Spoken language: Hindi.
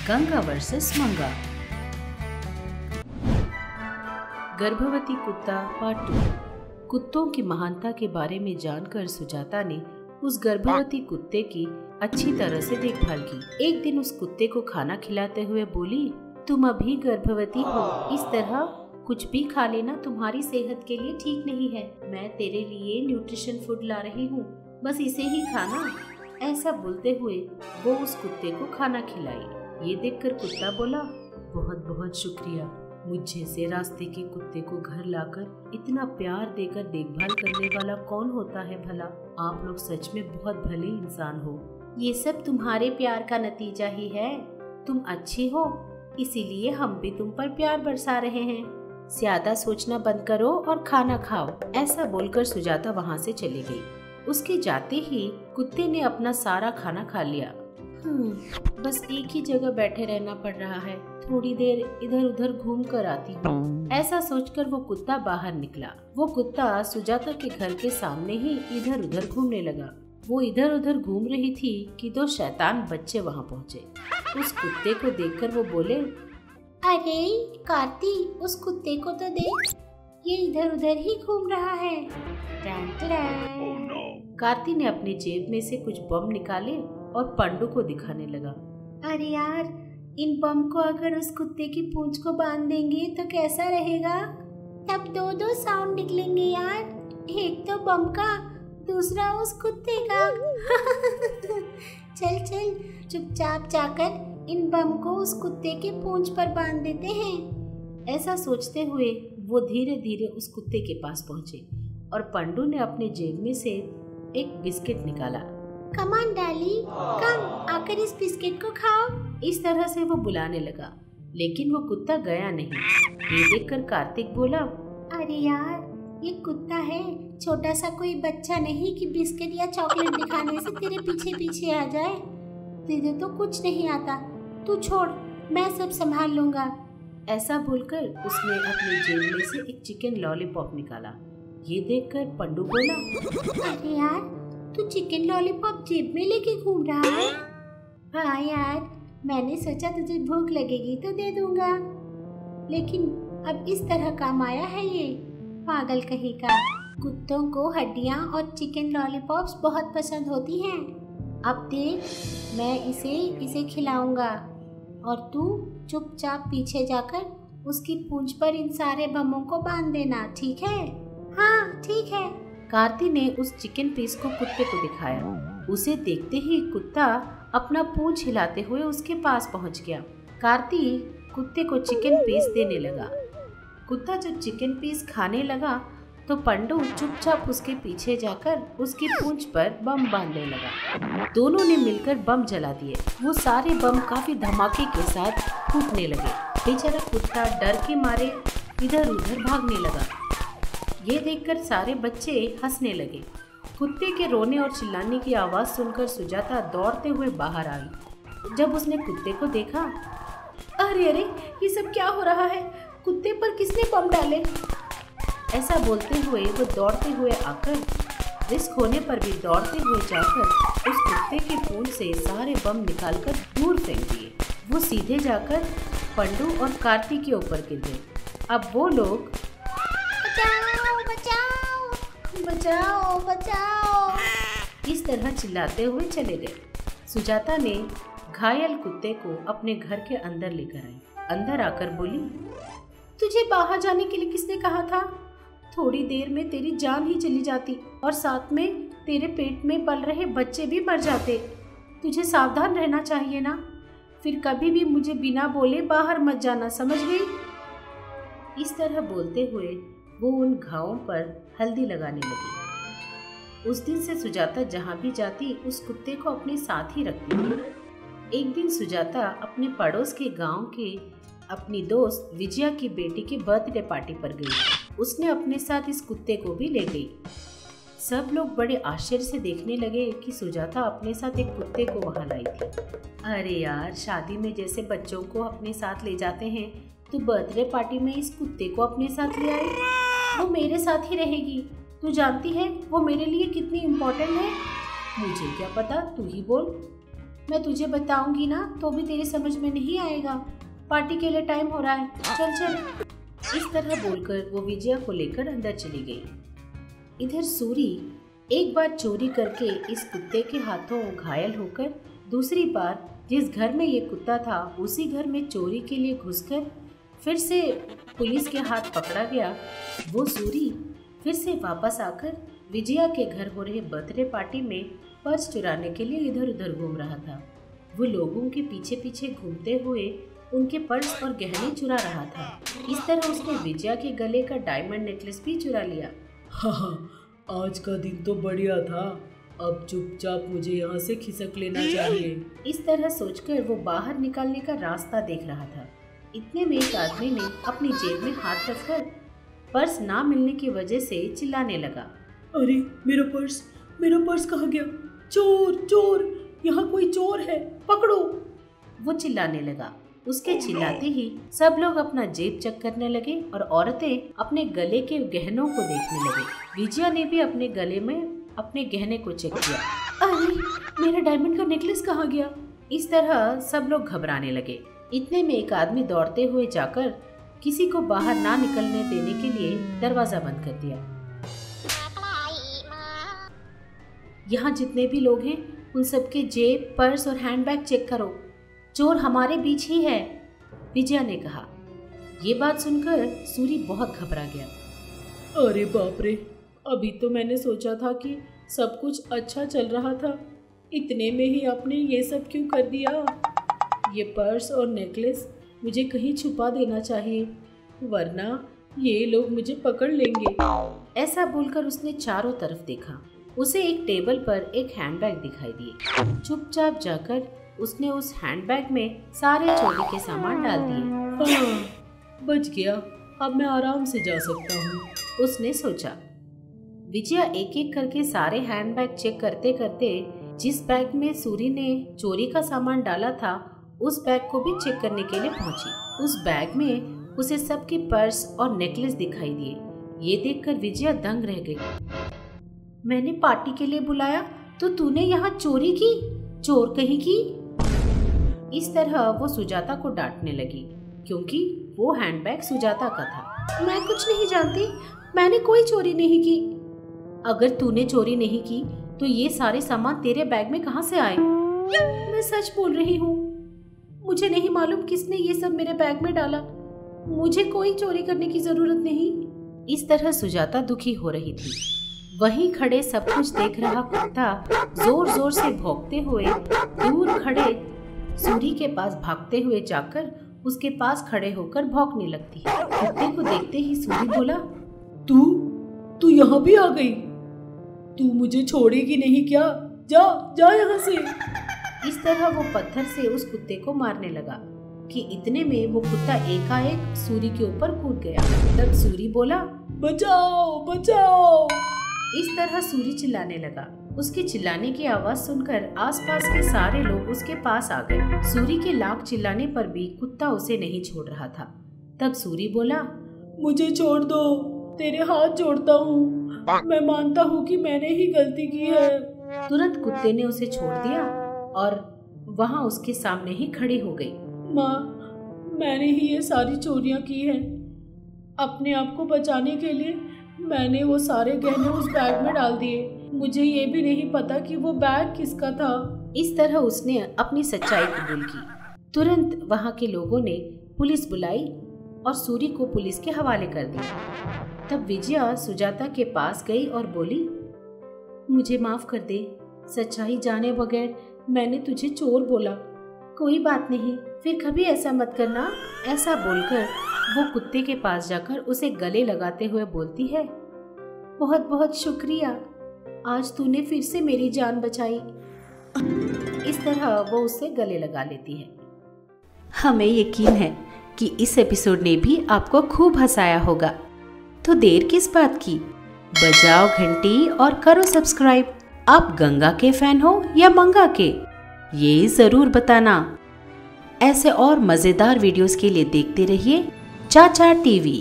गंगा वर्सेस मंगा। गर्भवती कुत्ता पार्ट 2। कुत्तों की महानता के बारे में जानकर सुजाता ने उस गर्भवती कुत्ते की अच्छी तरह से देखभाल की। एक दिन उस कुत्ते को खाना खिलाते हुए बोली, तुम अभी गर्भवती हो, इस तरह कुछ भी खा लेना तुम्हारी सेहत के लिए ठीक नहीं है। मैं तेरे लिए न्यूट्रिशन फूड ला रही हूँ, बस इसे ही खाना। ऐसा बोलते हुए वो उस कुत्ते को खाना खिलाई। ये देखकर कुत्ता बोला, बहुत बहुत शुक्रिया। मुझे से रास्ते के कुत्ते को घर लाकर इतना प्यार देकर देखभाल करने वाला कौन होता है भला। आप लोग सच में बहुत भले इंसान हो। ये सब तुम्हारे प्यार का नतीजा ही है। तुम अच्छी हो, इसीलिए हम भी तुम पर प्यार बरसा रहे हैं। ज्यादा सोचना बंद करो और खाना खाओ। ऐसा बोलकर सुजाता वहाँ से चली गई। उसके जाते ही कुत्ते ने अपना सारा खाना खा लिया। बस एक ही जगह बैठे रहना पड़ रहा है, थोड़ी देर इधर उधर घूम कर आती हूँ। ऐसा सोचकर वो कुत्ता बाहर निकला। वो कुत्ता सुजाता के घर के सामने ही इधर उधर घूमने लगा। वो इधर उधर घूम रही थी कि दो शैतान बच्चे वहाँ पहुँचे। उस कुत्ते को देखकर वो बोले, अरे कार्ती, उस कुत्ते को तो देख, ये इधर उधर ही घूम रहा है। कार्ती ने अपनी जेब में से कुछ बम निकाले और पंडू को दिखाने लगा। अरे यार, इन बम को अगर उस कुत्ते की पूंछ को बांध देंगे तो कैसा रहेगा? तब दो दो साउंड निकलेंगे यार, एक तो बम का, दूसरा उस कुत्ते का। चल चल, चुपचाप जाकर इन बम को उस कुत्ते के पूंछ पर बांध देते हैं। ऐसा सोचते हुए वो धीरे धीरे उस कुत्ते के पास पहुँचे और पंडू ने अपने जेब में से एक बिस्किट निकाला। कम ऑन डाली, कम आकर इस बिस्किट को खाओ। इस तरह से वो बुलाने लगा, लेकिन वो कुत्ता गया नहीं। ये देखकर कार्तिक बोला, अरे यार, ये कुत्ता है, छोटा सा कोई बच्चा नहीं कि बिस्किट या चॉकलेट दिखाने से तेरे पीछे पीछे आ जाए। तुझे तो कुछ नहीं आता, तू छोड़, मैं सब संभाल लूंगा। ऐसा बोलकर उसने अपनी जेब में से एक चिकन लॉलीपॉप निकाला। ये देखकर पंडू बोला, अरे यार, तू चिकन लॉलीपॉप जेब में लेके घूम रहा है? हाँ यार, मैंने सोचा तुझे भूख लगेगी तो दे दूंगा, लेकिन अब इस तरह काम आया है ये पागल कहीं का। कुत्तों को हड्डियाँ और चिकन लॉलीपॉप्स बहुत पसंद होती हैं। अब देख, मैं इसे खिलाऊंगा और तू चुपचाप पीछे जाकर उसकी पूंछ पर इन सारे बमों को बांध देना, ठीक है? हाँ ठीक है। कार्ती ने उस चिकन पीस को कुत्ते को दिखाया। उसे देखते ही कुत्ता अपना पूंछ हिलाते हुए उसके पास पहुंच गया। कार्ती कुत्ते को चिकन पीस देने लगा। कुत्ता जब चिकन पीस खाने लगा तो पंडू चुपचाप उसके पीछे जाकर उसकी पूंछ पर बम बांधने लगा। दोनों ने मिलकर बम जला दिए। वो सारे बम काफी धमाके के साथ फूटने लगे। बेचारा कुत्ता डर के मारे इधर उधर भागने लगा। ये देखकर सारे बच्चे हंसने लगे। कुत्ते के रोने और चिल्लाने की आवाज़ सुनकर सुजाता दौड़ते हुए बाहर आई। जब उसने कुत्ते को देखा, अरे अरे, ये सब क्या हो रहा है? कुत्ते पर किसने बम डाले? ऐसा बोलते हुए वो दौड़ते हुए आकर, रिस्क होने पर भी दौड़ते हुए जाकर उस कुत्ते की पूंछ से सारे बम निकालकर दूर फेंक दिए। वो सीधे जाकर पंडू और कार्ती के ऊपर गिर गए। अब वो लोग बचाओ बचाओ इस तरह चिल्लाते हुए चले गए। सुजाता ने घायल कुत्ते को अपने घर के अंदर लेकर आई। अंदर आकर बोली, तुझे बाहर जाने के लिए किसने कहा था? थोड़ी देर में तेरी जान ही चली जाती और साथ में तेरे पेट में पल रहे बच्चे भी मर जाते। तुझे सावधान रहना चाहिए ना। फिर कभी भी मुझे बिना बोले बाहर मत जाना, समझ गई? इस तरह बोलते हुए वो उन घावों पर हल्दी लगाने लगी। उस दिन से सुजाता जहाँ भी जाती उस कुत्ते को अपने साथ ही रखती थी। एक दिन सुजाता अपने पड़ोस के गांव के अपनी दोस्त विजया की बेटी के बर्थडे पार्टी पर गई। उसने अपने साथ इस कुत्ते को भी ले गई। सब लोग बड़े आश्चर्य से देखने लगे कि सुजाता अपने साथ एक कुत्ते को वहाँ लाई थी। अरे यार, शादी में जैसे बच्चों को अपने साथ ले जाते हैं, तो बर्थडे पार्टी में इस कुत्ते को अपने साथ ले आई। वो मेरे साथ ही रहेगी। तू जानती है वो मेरे लिए कितनी इम्पोर्टेंट है। मुझे क्या पता, तू ही बोल। मैं तुझे बताऊंगी ना तो भी तेरे समझ में नहीं आएगा। पार्टी के लिए टाइम हो रहा है, चल चल। इस तरह बोलकर वो विजया को लेकर अंदर चली गई। इधर सूरी एक बार चोरी करके इस कुत्ते के हाथों घायल होकर दूसरी बार जिस घर में ये कुत्ता था उसी घर में चोरी के लिए घुसकर फिर से पुलिस के हाथ पकड़ा गया। वो सूरी फिर से वापस आकर विजया के घर हो रहे बर्थडे पार्टी में पर्स चुराने के लिए इधर उधर घूम रहा था। वो लोगों के पीछे पीछे घूमते हुए उनके पर्स और गहने चुरा रहा था। इस तरह उसने विजया के गले का डायमंड नेकलेस भी चुरा लिया। हाँ, आज का दिन तो बढ़िया था। अब चुपचाप मुझे यहाँ से खिसक लेना चाहिए। इस तरह सोचकर वो बाहर निकलने का रास्ता देख रहा था। इतने में एक आदमी ने अपनी जेब में हाथ रखकर पर्स ना मिलने की वजह से चिल्लाने लगा। अरे मेरा पर्स कहाँ गया? चोर चोर, यहाँ कोई चोर है, पकड़ो। वो चिल्लाने लगा। उसके चिल्लाते ही सब लोग अपना जेब चेक करने लगे और औरतें अपने गले के गहनों को देखने लगे। विजया ने भी अपने गले में अपने गहने को चेक किया। अरे मेरा डायमंड का नेकलेस कहाँ गया? इस तरह सब लोग घबराने लगे। इतने में एक आदमी दौड़ते हुए जाकर किसी को बाहर ना निकलने देने के लिए दरवाजा बंद कर दिया। यहाँ जितने भी लोग हैं उन सबके जेब, पर्स और हैंडबैग चेक करो। चोर हमारे बीच ही है, विजया ने कहा। ये बात सुनकर सूरी बहुत घबरा गया। अरे बाप रे, अभी तो मैंने सोचा था कि सब कुछ अच्छा चल रहा था, इतने में ही आपने ये सब क्यों कर दिया? ये पर्स और नेकलेस मुझे कहीं छुपा देना चाहिए, वरना ये लोग मुझे पकड़ लेंगे। ऐसा बोलकर उसने चारों तरफ देखा। उसे एक टेबल पर एक हैंडबैग दिखाई दिए। चुपचाप जाकर उसने उस हैंडबैग में सारे चोरी के सामान डाल दिए। हाँ, बच गया, अब मैं आराम से जा सकता हूँ, उसने सोचा। विजया एक एक करके सारे हैंडबैग चेक करते करते जिस बैग में सूरी ने चोरी का सामान डाला था उस बैग को भी चेक करने के लिए पहुंची। उस बैग में उसे सबके पर्स और नेकलेस दिखाई दिए। ये देखकर विजया दंग रह गई। मैंने पार्टी के लिए बुलाया तो तूने यहाँ चोरी की, चोर कहीं की। इस तरह वो सुजाता को डांटने लगी क्योंकि वो हैंडबैग सुजाता का था। मैं कुछ नहीं जानती, मैंने कोई चोरी नहीं की। अगर तूने चोरी नहीं की तो ये सारे सामान तेरे बैग में कहाँ से आए? मैं सच बोल रही हूँ, मुझे नहीं मालूम किसने ये सब मेरे बैग में डाला। मुझे कोई चोरी करने की जरूरत नहीं। इस तरह सुजाता दुखी हो रही थी। वहीं खड़े सब कुछ देख रहा कुत्ता जोर जोर से भौंकते हुए दूर खड़े सूरी के पास भागते हुए जाकर उसके पास खड़े होकर भौंकने लगती है। कुत्ते को देखते ही सूरी बोला, तू यहाँ भी आ गई? तू मुझे छोड़ेगी नहीं क्या? जा जा यहाँ से। इस तरह वो पत्थर से उस कुत्ते को मारने लगा कि इतने में वो कुत्ता एकाएक सूरी के ऊपर कूद गया। तब सूरी बोला, बचाओ बचाओ। इस तरह सूरी चिल्लाने लगा। उसके चिल्लाने की आवाज सुनकर आसपास के सारे लोग उसके पास आ गए। सूरी के लाख चिल्लाने पर भी कुत्ता उसे नहीं छोड़ रहा था। तब सूरी बोला, मुझे छोड़ दो, तेरे हाथ जोड़ता हूँ, मैं मानता हूँ कि मैंने ही गलती की है। तुरंत कुत्ते ने उसे छोड़ दिया और वहाँ उसके सामने ही खड़ी हो गई। माँ, मैंने ही ये सारी चोरियाँ की हैं। अपने आप को बचाने के लिए मैंने वो सारे गहने उस बैग में डाल दिए। मुझे ये भी नहीं पता कि वो बैग किसका था। इस तरह उसने अपनी सच्चाई कबूल की। तुरंत वहाँ के लोगों ने पुलिस बुलाई और सूरी को पुलिस के हवाले कर दिया। तब विजया सुजाता के पास गई और बोली, मुझे माफ कर दे, सच्चाई जाने बगैर मैंने तुझे चोर बोला। कोई बात नहीं, फिर कभी ऐसा मत करना। ऐसा बोलकर वो कुत्ते के पास जाकर उसे गले लगाते हुए बोलती है, बहुत बहुत शुक्रिया, आज तूने फिर से मेरी जान बचाई। इस तरह वो उससे गले लगा लेती है। हमें यकीन है कि इस एपिसोड ने भी आपको खूब हंसाया होगा, तो देर किस बात की, बजाओ घंटी और करो सब्सक्राइब। आप गंगा के फैन हो या मंगा के, ये जरूर बताना। ऐसे और मजेदार वीडियोस के लिए देखते रहिए चाचा टीवी।